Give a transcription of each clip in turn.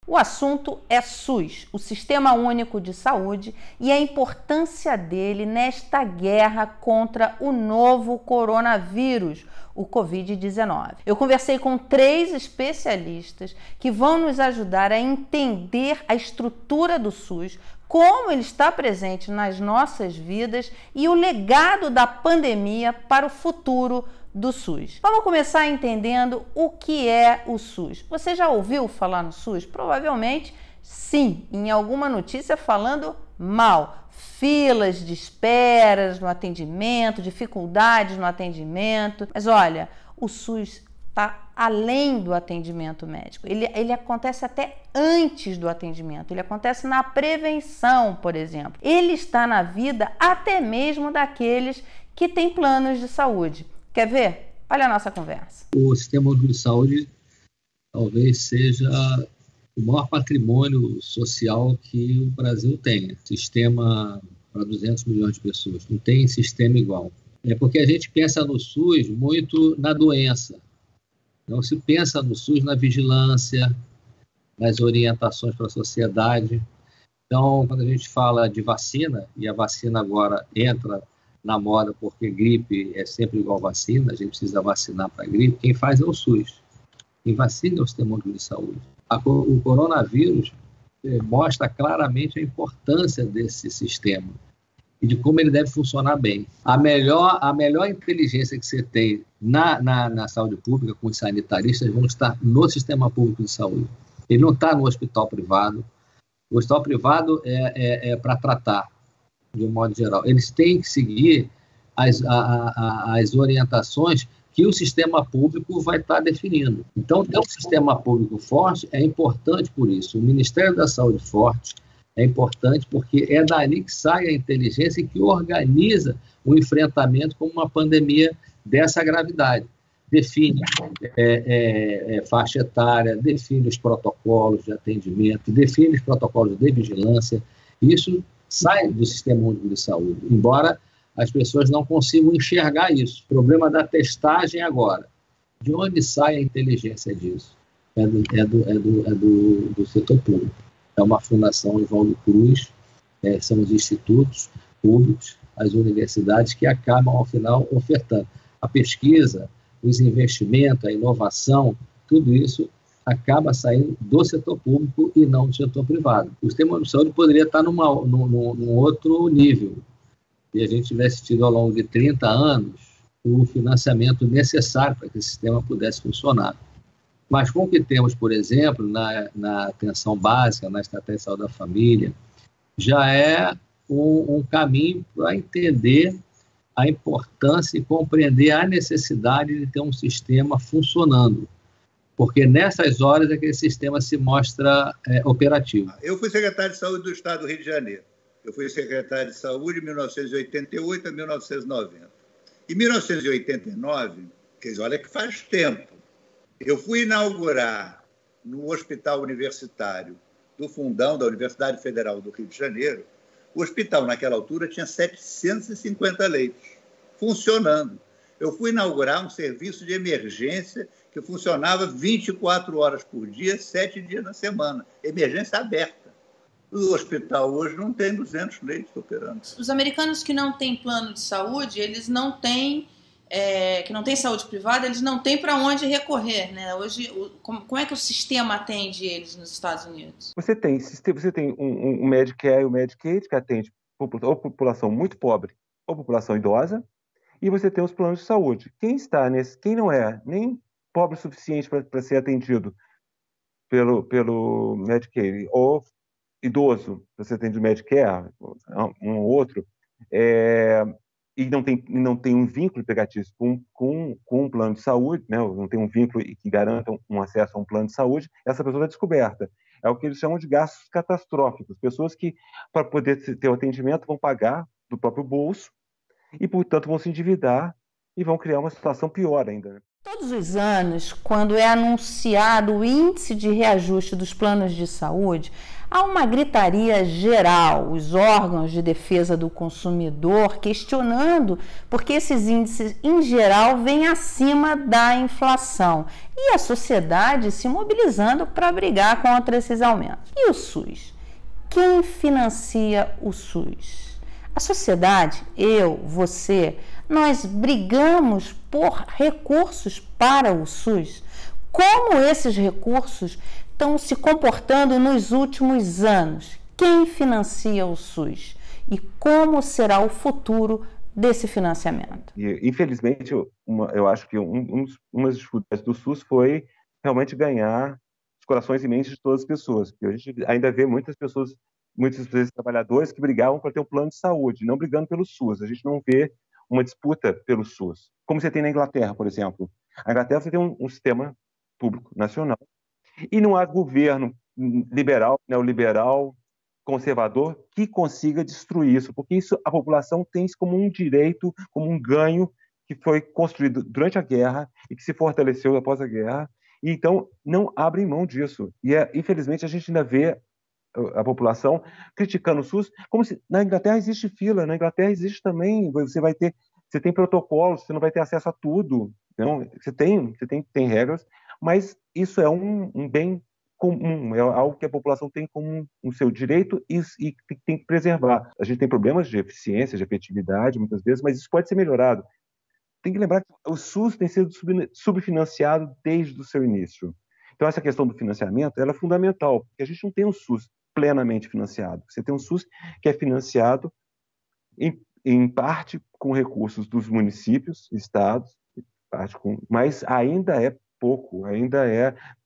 O assunto é SUS, o Sistema Único de Saúde, e a importância dele nesta guerra contra o novo coronavírus, o Covid-19. Eu conversei com 3 especialistas que vão nos ajudar a entender a estrutura do SUS, como ele está presente nas nossas vidas e o legado da pandemia para o futuro do SUS. Vamos começar entendendo o que é o SUS. Você já ouviu falar no SUS? Provavelmente sim, em alguma notícia falando mal. Filas de esperas no atendimento, dificuldades no atendimento. Mas olha, o SUS está além do atendimento médico. Ele acontece até antes do atendimento. Ele acontece na prevenção, por exemplo. Ele está na vida até mesmo daqueles que têm planos de saúde. Quer ver? Olha a nossa conversa. O Sistema Único de Saúde talvez seja o maior patrimônio social que o Brasil tem. Sistema para 200 milhões de pessoas. Não tem sistema igual. É porque a gente pensa no SUS muito na doença. Não se pensa no SUS na vigilância, nas orientações para a sociedade. Então, quando a gente fala de vacina, e a vacina agora entra na moda porque gripe é sempre igual vacina, a gente precisa vacinar para gripe, quem faz é o SUS. Quem vacina é o Sistema Único de Saúde. O coronavírus mostra claramente a importância desse sistema e de como ele deve funcionar bem. A melhor inteligência que você tem na saúde pública, com os sanitaristas, vão estar no Sistema Público de Saúde. Ele não está no hospital privado. O hospital privado é para tratar, de um modo geral. Eles têm que seguir as orientações que o sistema público vai estar definindo. Então, ter um sistema público forte é importante por isso. O Ministério da Saúde forte é importante porque é dali que sai a inteligência e que organiza o enfrentamento com uma pandemia dessa gravidade. Define faixa etária, define os protocolos de atendimento, define os protocolos de vigilância. Isso sai do Sistema Único de Saúde, embora as pessoas não consigam enxergar isso. O problema da testagem agora. De onde sai a inteligência disso? É do setor público. É uma fundação Oswaldo Cruz, são os institutos públicos, as universidades que acabam, ao final, ofertando. A pesquisa, os investimentos, a inovação, tudo isso acaba saindo do setor público e não do setor privado. O Sistema Único de Saúde poderia estar num outro nível, se a gente tivesse tido ao longo de 30 anos o financiamento necessário para que esse sistema pudesse funcionar. Mas com o que temos, por exemplo, na atenção básica, na estratégia de saúde da família, já é um caminho para entender a importância e compreender a necessidade de ter um sistema funcionando. Porque nessas horas é que esse sistema se mostra operativo. Eu fui secretário de Saúde do Estado do Rio de Janeiro. Eu fui secretário de Saúde de 1988 a 1990. Em 1989, quer dizer, olha que faz tempo, eu fui inaugurar no Hospital Universitário do Fundão, da Universidade Federal do Rio de Janeiro. O hospital, naquela altura, tinha 750 leitos, funcionando. Eu fui inaugurar um serviço de emergência que funcionava 24 horas por dia, 7 dias na semana. Emergência aberta. O hospital hoje não tem 200 leitos operando. Os americanos que não têm plano de saúde, eles não têm, que não têm saúde privada, eles não têm para onde recorrer, né? Hoje, como é que o sistema atende eles nos Estados Unidos? Você tem um Medicare e o Medicaid que atende ou população muito pobre ou população idosa, e você tem os planos de saúde. Quem não é nem pobre o suficiente para ser atendido pelo Medicaid, ou idoso para ser atendido Medicare, um ou outro, e não tem um vínculo empregatício com um plano de saúde, né, não tem um vínculo que garanta um acesso a um plano de saúde, essa pessoa é descoberta. É o que eles chamam de gastos catastróficos. Pessoas que, para poder ter o atendimento, vão pagar do próprio bolso, e, portanto, vão se endividar e vão criar uma situação pior ainda. Todos os anos, quando é anunciado o índice de reajuste dos planos de saúde, há uma gritaria geral, os órgãos de defesa do consumidor questionando porque esses índices, em geral, vêm acima da inflação e a sociedade se mobilizando para brigar contra esses aumentos. E o SUS? Quem financia o SUS? A sociedade, eu, você, nós brigamos por recursos para o SUS. Como esses recursos estão se comportando nos últimos anos? Quem financia o SUS? E como será o futuro desse financiamento? Infelizmente, eu acho que uma das dificuldades do SUS foi realmente ganhar os corações e mentes de todas as pessoas. Porque a gente ainda vê muitas vezes trabalhadores que brigavam para ter um plano de saúde, não brigando pelo SUS. A gente não vê uma disputa pelo SUS. Como você tem na Inglaterra, por exemplo. Na Inglaterra você tem um sistema público nacional e não há governo liberal, neoliberal, conservador que consiga destruir isso, porque isso a população tem isso como um direito, como um ganho que foi construído durante a guerra e que se fortaleceu após a guerra. E então não abrem mão disso. E infelizmente a gente ainda vê a população criticando o SUS, como se na Inglaterra existe fila, na Inglaterra existe também, você tem protocolos, você não vai ter acesso a tudo, não, você tem regras, mas isso é um bem comum, é algo que a população tem como um seu direito e tem que preservar. A gente tem problemas de eficiência, de efetividade, muitas vezes, mas isso pode ser melhorado. Tem que lembrar que o SUS tem sido subfinanciado desde o seu início. Então, essa questão do financiamento ela é fundamental, porque a gente não tem um SUS plenamente financiado. Você tem um SUS que é financiado, em parte, com recursos dos municípios, estados, mas ainda é pouco,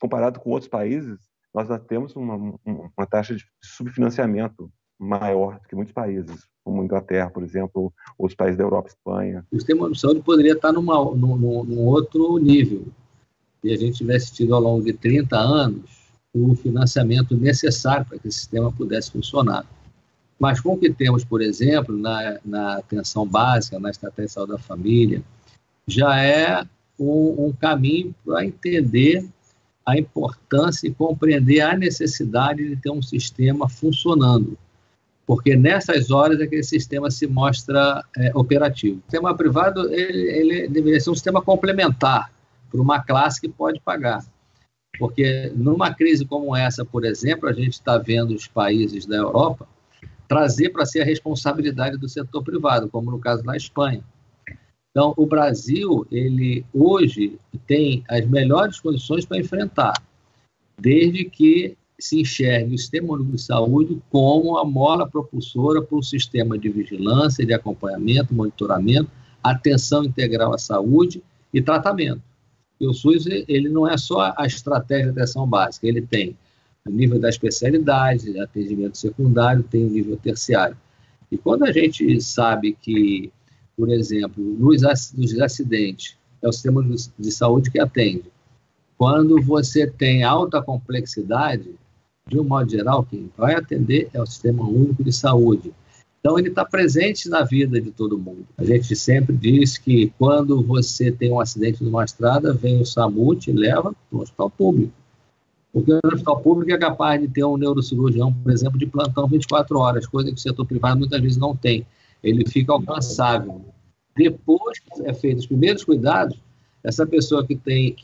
comparado com outros países, nós já temos uma taxa de subfinanciamento maior do que muitos países, como a Inglaterra, por exemplo, outros países da Europa, Espanha. O sistema de saúde poderia estar num outro nível, se a gente tivesse tido ao longo de 30 anos o financiamento necessário para que esse sistema pudesse funcionar. Mas com o que temos, por exemplo, na atenção básica, na estratégia de saúde da família, já é um caminho para entender a importância e compreender a necessidade de ter um sistema funcionando. Porque nessas horas é que esse sistema se mostra operativo. O sistema privado ele deveria ser um sistema complementar para uma classe que pode pagar. Porque numa crise como essa, por exemplo, a gente está vendo os países da Europa trazer para si a responsabilidade do setor privado, como no caso da Espanha. Então, o Brasil, ele hoje tem as melhores condições para enfrentar, desde que se enxergue o Sistema Único de Saúde como a mola propulsora para o sistema de vigilância, de acompanhamento, monitoramento, atenção integral à saúde e tratamento. E o SUS, ele não é só a estratégia de atenção básica, ele tem o nível da especialidade, atendimento secundário, tem o nível terciário. E quando a gente sabe que, por exemplo, nos acidentes, é o sistema de saúde que atende. Quando você tem alta complexidade, de um modo geral, quem vai atender é o Sistema Único de Saúde. Então, ele está presente na vida de todo mundo. A gente sempre diz que quando você tem um acidente numa estrada, vem o SAMU, te leva para o hospital público. Porque o hospital público é capaz de ter um neurocirurgião, por exemplo, de plantão 24 horas, coisa que o setor privado muitas vezes não tem. Ele fica alcançável. Depois que é feito os primeiros cuidados, essa pessoa que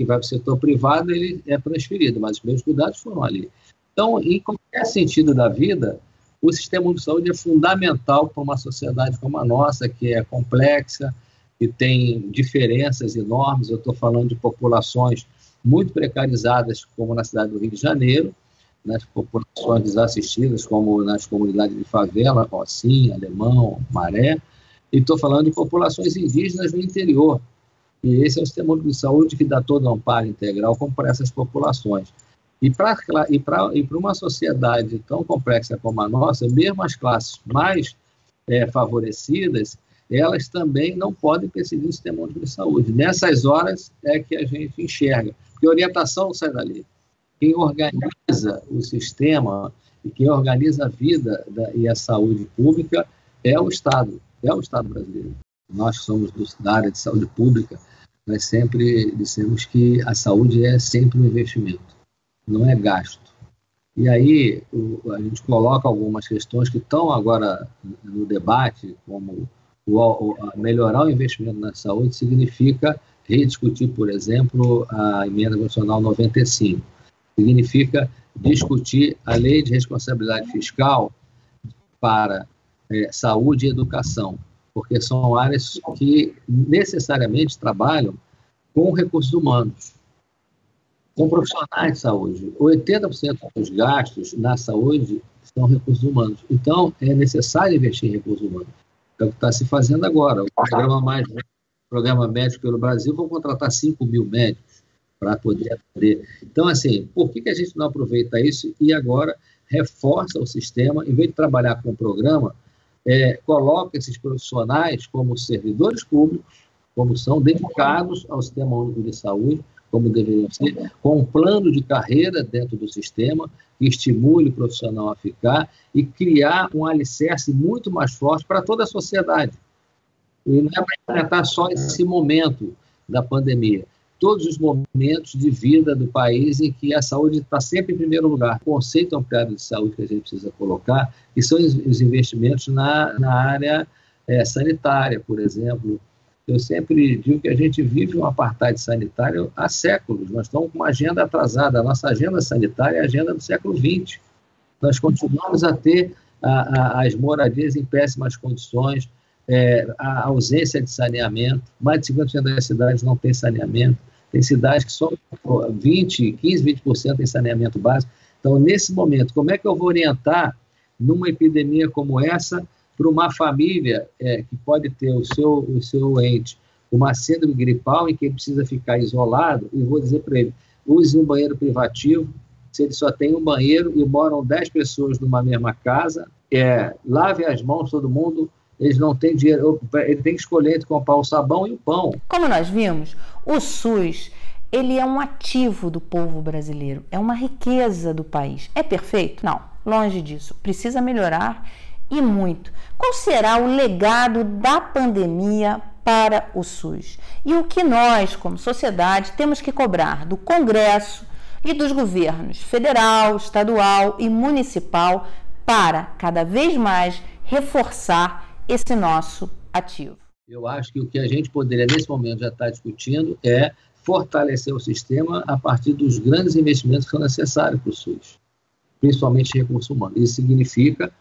vai para o setor privado, ele é transferido, mas os primeiros cuidados foram ali. Então, em qualquer sentido da vida, o sistema de saúde é fundamental para uma sociedade como a nossa, que é complexa, que tem diferenças enormes. Eu estou falando de populações muito precarizadas, como na cidade do Rio de Janeiro, nas populações desassistidas, como nas comunidades de favela, Rocinha, Alemão, Maré, e estou falando de populações indígenas no interior. E esse é o sistema de saúde que dá todo o amparo integral como para essas populações. E para uma sociedade tão complexa como a nossa, mesmo as classes mais favorecidas, elas também não podem perseguir o sistema único de saúde. Nessas horas é que a gente enxerga, porque a orientação não sai dali. Quem organiza o sistema e quem organiza a vida e a saúde pública é o Estado brasileiro. Nós que somos da área de saúde pública, nós sempre dissemos que a saúde é sempre um investimento, não é gasto. E aí a gente coloca algumas questões que estão agora no debate, como melhorar o investimento na saúde significa rediscutir, por exemplo, a emenda constitucional 95. Significa discutir a lei de responsabilidade fiscal para saúde e educação, porque são áreas que necessariamente trabalham com recursos humanos, com profissionais de saúde. 80% dos gastos na saúde são recursos humanos. Então, é necessário investir em recursos humanos. É o que está se fazendo agora. O programa Médico pelo Brasil, vão contratar 5 mil médicos para poder atender. Então, assim, por que a gente não aproveita isso e agora reforça o sistema, em vez de trabalhar com o programa, coloca esses profissionais como servidores públicos, como são dedicados ao Sistema Único de Saúde, como deveriam ser, com um plano de carreira dentro do sistema, que estimule o profissional a ficar e criar um alicerce muito mais forte para toda a sociedade. E não é para enfrentar só esse momento da pandemia, todos os momentos de vida do país em que a saúde está sempre em primeiro lugar. O conceito ampliado de saúde que a gente precisa colocar, que são os investimentos na área sanitária, por exemplo. Eu sempre digo que a gente vive um apartheid sanitário há séculos. Nós estamos com uma agenda atrasada. A nossa agenda sanitária é a agenda do século XX. Nós continuamos a ter as moradias em péssimas condições, a ausência de saneamento. Mais de 50% das cidades não tem saneamento. Tem cidades que só 15, 20% tem saneamento básico. Então, nesse momento, como é que eu vou orientar numa epidemia como essa para uma família que pode ter o seu ente uma síndrome gripal em que ele precisa ficar isolado, e vou dizer para ele, use um banheiro privativo, se ele só tem um banheiro e moram 10 pessoas numa mesma casa, lave as mãos todo mundo, eles não têm dinheiro, ele tem que escolher entre comprar o sabão e o pão. Como nós vimos, o SUS, ele é um ativo do povo brasileiro, é uma riqueza do país. É perfeito? Não, longe disso, precisa melhorar e muito. Qual será o legado da pandemia para o SUS? E o que nós, como sociedade, temos que cobrar do Congresso e dos governos federal, estadual e municipal para, cada vez mais, reforçar esse nosso ativo? Eu acho que o que a gente poderia, nesse momento, já estar discutindo é fortalecer o sistema a partir dos grandes investimentos que são necessários para o SUS, principalmente recursos humanos. Isso significa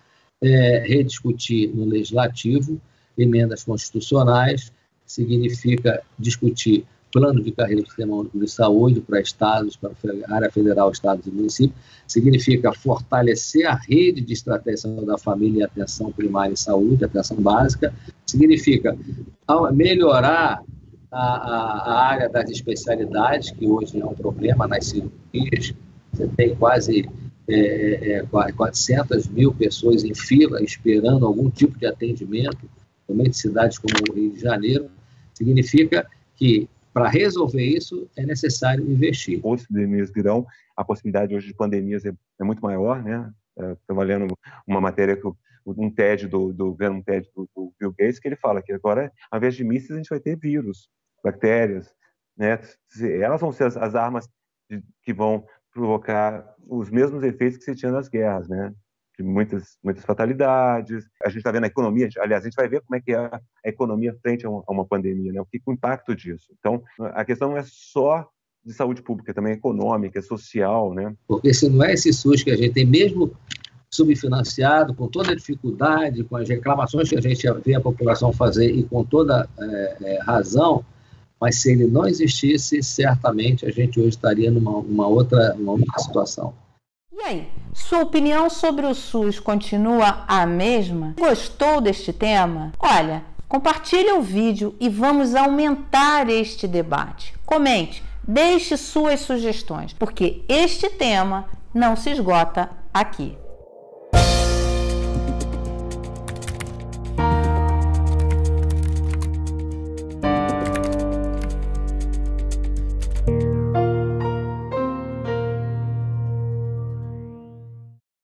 rediscutir no legislativo emendas constitucionais, significa discutir plano de carreira do Sistema Único de Saúde para estados, para a área federal, estados e municípios, significa fortalecer a rede de estratégia da família e atenção primária em saúde, atenção básica, significa melhorar a área das especialidades, que hoje é um problema nas cirurgias. Você tem quase 400 mil pessoas em fila esperando algum tipo de atendimento, também de cidades como o Rio de Janeiro. Significa que, para resolver isso, é necessário investir. Outras epidemias virão, a possibilidade hoje de pandemias é muito maior, né? Estou lendo uma matéria, um TED do Bill Gates, que ele fala que agora, ao invés de mísseis, a gente vai ter vírus, bactérias, né? Elas vão ser as armas que vão provocar os mesmos efeitos que se tinha nas guerras, né? De muitas fatalidades. A gente está vendo a economia, aliás, a gente vai ver como é que é a economia frente a uma pandemia, né? O impacto disso. Então, a questão não é só de saúde pública, também é econômica, é social, né? Porque se não é esse SUS que a gente tem, mesmo subfinanciado, com toda a dificuldade, com as reclamações que a gente vê a população fazer e com toda razão, mas se ele não existisse, certamente a gente hoje estaria numa outra situação. E aí, sua opinião sobre o SUS continua a mesma? Gostou deste tema? Olha, compartilhe o vídeo e vamos aumentar este debate. Comente, deixe suas sugestões, porque este tema não se esgota aqui.